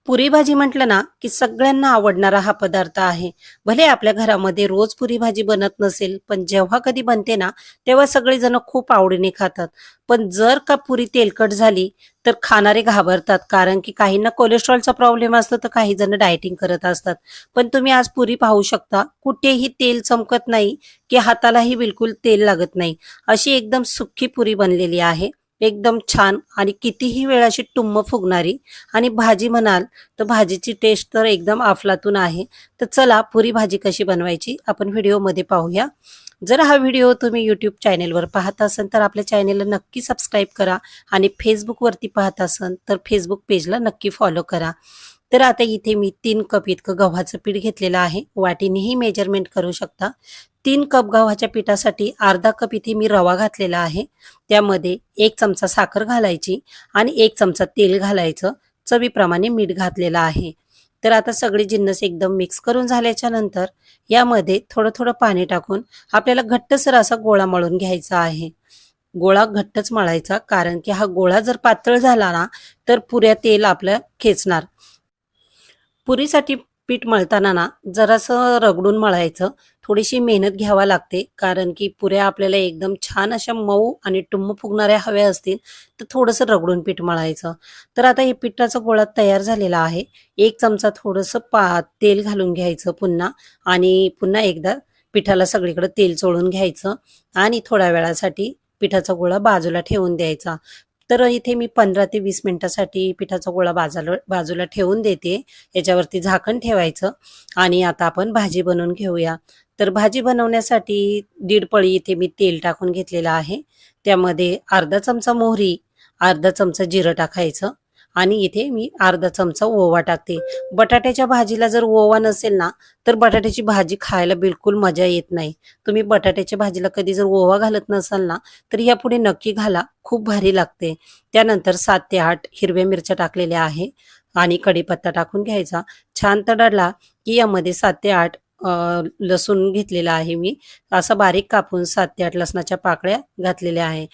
पुरी भाजी म्हटलं ना की सगळ्यांना आवडणारा हा पदार्थ आहे. भले आपल्या घरामध्ये रोज पुरी भाजी बनत नसेल, पण जेव्हा कधी बनते ना तेव्हा सगळेजण खूप आवडीने खातात. पण जर का पुरी तेलकट झाली तर खाणारे घाबरतात, कारण की काहींना कोलेस्ट्रॉलचा प्रॉब्लेम असतो तर काही जण डायटिंग करत असतात. पण तुम्ही आज पुरी पाहू शकता, कुठेही तेल चमकत नाही की हातालाही बिलकुल तेल लागत नाही. अशी एकदम सुक्की पुरी बनलेली आहे. एकदम छान आणि कितीही वेळ अशी टुम्म फुगणारी. आणि भाजी म्हणाल तर भाजीची टेस्ट तर एकदम अफलातून आहे. तर चला पुरी भाजी कशी बनवायची आपण व्हिडिओमध्ये पाहूया. जर हा व्हिडिओ तुम्ही यूट्यूब चॅनेलवर पाहत असाल तर आपल्या चॅनेलला नक्की सबस्क्राईब करा आणि फेसबुकवरती पाहत असाल तर फेसबुक पेजला नक्की फॉलो करा. तर आता इथे मी 3 कप इतकं गव्हाचं पीठ घेतलेलं आहे. वाटीनेही मेजरमेंट करू शकता. 3 कप गव्हाच्या पिठासाठी अर्धा कप इथे मी रवा घातलेला आहे. त्यामध्ये 1 चमचा साखर घालायची आणि 1 चमचा तेल घालायचं. चवीप्रमाणे मीठ घातलेलं आहे. तर आता सगळे जिन्नस एकदम मिक्स करून झाल्याच्या नंतर यामध्ये थोडं थोडं पाणी टाकून आपल्याला घट्टसर असा गोळा मळून घ्यायचा आहे. गोळा घट्टच मळायचा, कारण की हा गोळा जर पातळ झाला ना तर पुऱ्या तेल आपलं खेचणार. पुरीसाठी पीठ मळताना ना जरासं रगडून मळायचं. थोडीशी मेहनत घ्यावा लागते, कारण की पुऱ्या आपल्याला एकदम छान अशा मऊ आणि टुम्म फुगणाऱ्या हव्या असतील तर थोडंसं रगडून पीठ मळायचं. तर आता हे पिठाचा गोळा तयार झालेला आहे. 1 चमचा थोडंसं तेल घालून घ्यायचं पुन्हा, आणि पुन्हा एकदा पिठाला सगळीकडे तेल चोळून घ्यायचं आणि थोड्या वेळासाठी पिठाचा गोळा बाजूला ठेवून द्यायचा. तर इथे मी 15 ते 20 मिनिटासाठी पिठाचा गोळा बाजूला ठेवून देते. याच्यावरती झाकण ठेवायचं आणि आता आपण भाजी बनवून घेऊया. तर भाजी बनवण्यासाठी 1.5 पळी इथे मी तेल टाकून घेतलेलं आहे. त्यामध्ये अर्धा चमचा मोहरी, अर्धा चमचा जिरं टाकायचं आणि इथे मी अर्धा चमचा ओवा टाकते. बटाट्याच्या भाजीला जर ओवा नसेल ना तर बटाट्याची भाजी खायला बिलकुल मजा येत नाही. तुम्ही बटाट्याच्या भाजीला कधी जर ओवा घालत नसाल ना तर यापुढे नक्की घाला, खूप भारी लागते. त्यानंतर 7 ते 8 हिरव्या मिरच्या टाकलेल्या आहे आणि कढीपत्ता टाकून घ्यायचा. छान तडतडला की यामध्ये 7 ते 8 लसूण घेतलेला आहे मी. असा बारीक कापून 7 ते 8 लसणाच्या पाकळ्या घातलेल्या आहे.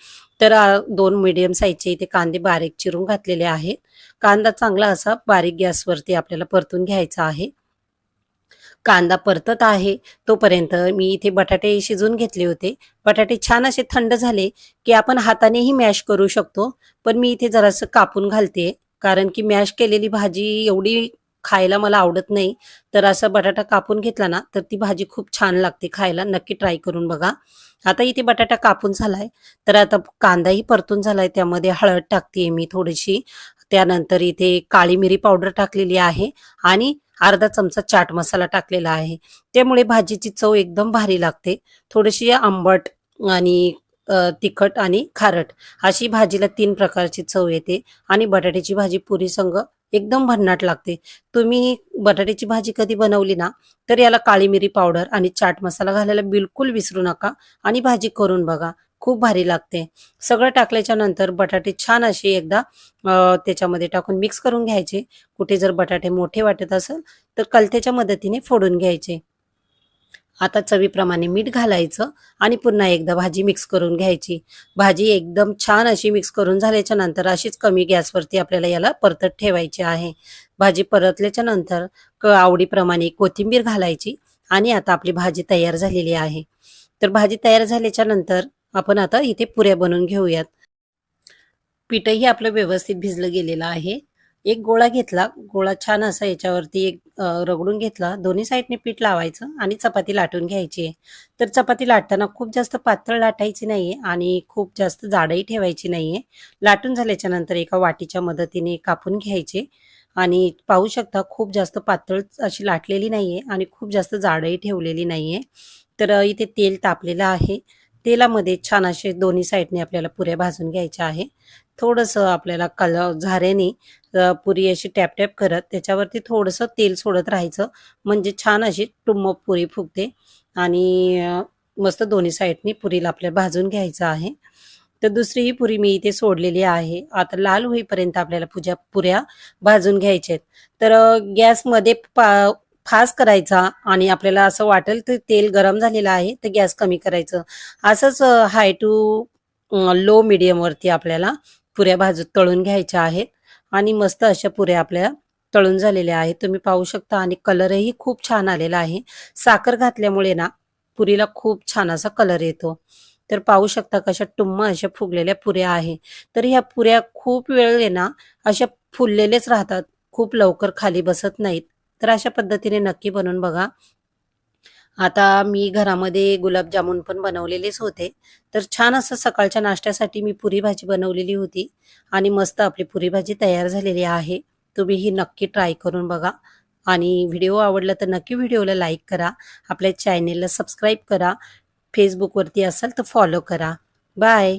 तर 2 मीडियम साईजचे इथे कांदे बारीक चिरून घातलेले आहेत. कांदा चांगला असा बारीक गॅसवरती आपल्याला परतून घ्यायचा आहे. कांदा परतत आहे तोपर्यंत मी इथे बटाटे शिजून घेतले होते. बटाटे छान असे थंड झाले की आपण हातानेही मॅश करू शकतो, पण मी इथे जरासं कापून घालते, कारण की मॅश केलेली भाजी एवढी खायला मला आवडत नाही. तर असं बटाटा कापून घेतला ना तर ती भाजी खूप छान लागते खायला. नक्की ट्राय करून बघा. आता इथे बटाटा कापून झालाय, तर आता कांदाही परतून झालाय. त्यामध्ये हळद टाकते मी थोडीशी. त्यानंतर इथे काळी मिरी पावडर टाकलेली आहे आणि अर्धा चमचा चाट मसाला टाकलेला आहे. त्यामुळे भाजीची चव एकदम भारी लागते. थोडीशी आंबट आणि तिखट आणि खारट अशी भाजीला 3 प्रकारची चव येते आणि बटाट्याची भाजी पुरी संग एकदम भन्नाट लागते. तुम्ही बटाट्याची भाजी कधी बनवली ना तर याला काळी मिरी पावडर आणि चाट मसाला घालायला बिलकुल विसरू नका आणि भाजी करून बघा. खूप भारी लागते. सगळं टाकल्याच्या नंतर बटाटे छान असे एकदा त्याच्यामध्ये टाकून मिक्स करून घ्यायचे. कुठे जर बटाटे मोठे वाटत असेल तर कलथेच्या मदतीने फोडून घ्यायचे. आता चवीप्रमाणे मीठ घालायचं आणि पुन्हा एकदा भाजी मिक्स करून घ्यायची. भाजी एकदम छान अशी मिक्स करून झाल्याच्या नंतर अशीच कमी गॅसवरती आपल्याला याला परतत ठेवायची आहे. भाजी परतल्याच्या नंतर आवडीप्रमाणे कोथिंबीर घालायची आणि आता आपली भाजी तयार झालेली आहे. तर भाजी तयार झाल्याच्या नंतर आपण आता इथे पुऱ्या बनवून घेऊयात. पीठही आपलं व्यवस्थित भिजलं गेलेलं आहे. एक गोळा घेतला, गोळा छान असा याच्यावरती रगडून घेतला. दोन्ही साईडने पीठ लावायचं आणि चपाती लाटून घ्यायची आहे. तर चपाती लाटताना खूप जास्त पातळ लाटायची नाहीये आणि खूप जास्त जाडही ठेवायची नाहीये. लाटून झाल्याच्या नंतर एका वाटीच्या मदतीने कापून घ्यायचे आणि पाहू शकता खूप जास्त पातळ अशी लाटलेली नाहीये आणि खूप जास्त जाडही ठेवलेली नाहीये. तर इथे तेल तापलेलं आहे. तेलामध्ये छान असे दोन्ही साईडने आपल्याला पुऱ्या भाजून घ्यायच्या आहे. थोडंसं आपल्याला झाऱ्याने पुरी अशी टॅप-टॅप करत त्याच्यावरती थोडंसं तेल सोडत राहायचं, म्हणजे छान अशी टुम्म पुरी फुगते आणि मस्त दोन्ही साईडनी पुरीला आपल्याला भाजून घ्यायचं आहे. तर दुसरी ही पुरी मी इथे सोडलेली आहे. आता लाल होईपर्यंत आपल्याला पुऱ्या भाजून घ्यायच्या आहेत. तर गॅसमध्ये फास्ट करायचा आणि आपल्याला असं वाटेल तर तेल गरम झालेलं आहे तर गॅस कमी करायचं. असंच हाय टू लो मीडियम वरती आपल्याला पुऱ्या तळून घ्यायच्या आहेत आणि मस्त अशा पुऱ्या आपल्याला तळून झालेले आहेत तुम्ही पाहू शकता आणि कलरही खूप छान आलेला आहे. साखर घातल्यामुळे ना पुरीला खूप छान असा कलर येतो. तर पाहू शकता कशा टुम्म अशा फुगलेल्या पुऱ्या आहे. तर ह्या पुऱ्या खूप वेळ आहे ना अशा फुललेलेच राहतात. खूप लवकर खाली बसत नाहीत. तर अशा पद्धतीने नक्की बनवून बघा. आता मी घरामध्ये गुलाबजामुन पण बनवलेलेच होते. तर छान असं सकाळच्या नाश्त्यासाठी मी पुरी भाजी बनवलेली होती आणि मस्त आपली पुरी भाजी तयार झालेली आहे. तुम्ही ही नक्की ट्राय करून बघा आणि व्हिडिओ आवडला तर नक्की व्हिडिओला लाईक करा. आपल्या चॅनेलला सबस्क्राईब करा. Facebookवरती असाल तर फॉलो करा. बाय.